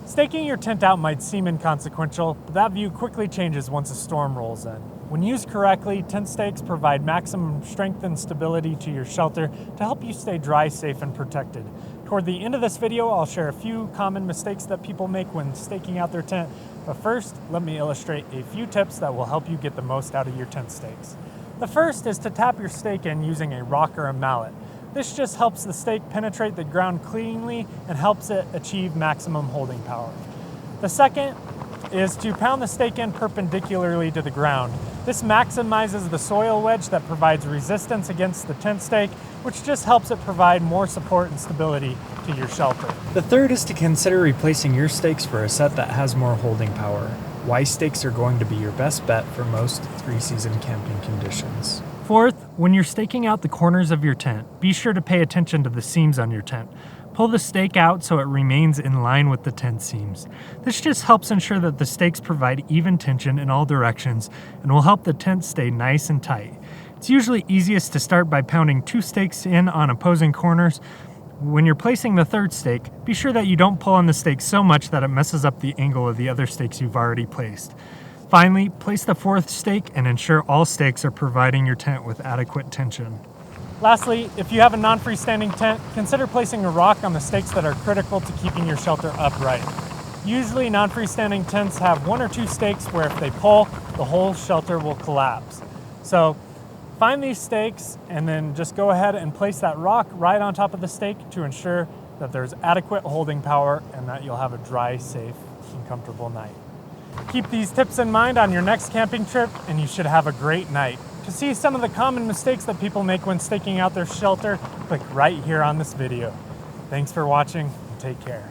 Staking your tent out might seem inconsequential, but that view quickly changes once a storm rolls in. When used correctly, tent stakes provide maximum strength and stability to your shelter to help you stay dry, safe, and protected. Toward the end of this video, I'll share a few common mistakes that people make when staking out their tent. But first, let me illustrate a few tips that will help you get the most out of your tent stakes. The first is to tap your stake in using a rock or a mallet. This just helps the stake penetrate the ground cleanly and helps it achieve maximum holding power. The second is to pound the stake in perpendicularly to the ground. This maximizes the soil wedge that provides resistance against the tent stake, which just helps it provide more support and stability to your shelter. The third is to consider replacing your stakes for a set that has more holding power. Y stakes are going to be your best bet for most three-season camping conditions. Fourth, when you're staking out the corners of your tent, be sure to pay attention to the seams on your tent. Pull the stake out so it remains in line with the tent seams. This just helps ensure that the stakes provide even tension in all directions and will help the tent stay nice and tight. It's usually easiest to start by pounding 2 stakes in on opposing corners. When you're placing the third stake, be sure that you don't pull on the stake so much that it messes up the angle of the other stakes you've already placed. Finally, place the fourth stake and ensure all stakes are providing your tent with adequate tension. Lastly, if you have a non-freestanding tent, consider placing a rock on the stakes that are critical to keeping your shelter upright. Usually, non-freestanding tents have 1 or 2 stakes where if they pull, the whole shelter will collapse. So, find these stakes and then just go ahead and place that rock right on top of the stake to ensure that there's adequate holding power and that you'll have a dry, safe, and comfortable night. Keep these tips in mind on your next camping trip and you should have a great night. To see some of the common mistakes that people make when staking out their shelter, click right here on this video. Thanks for watching and take care.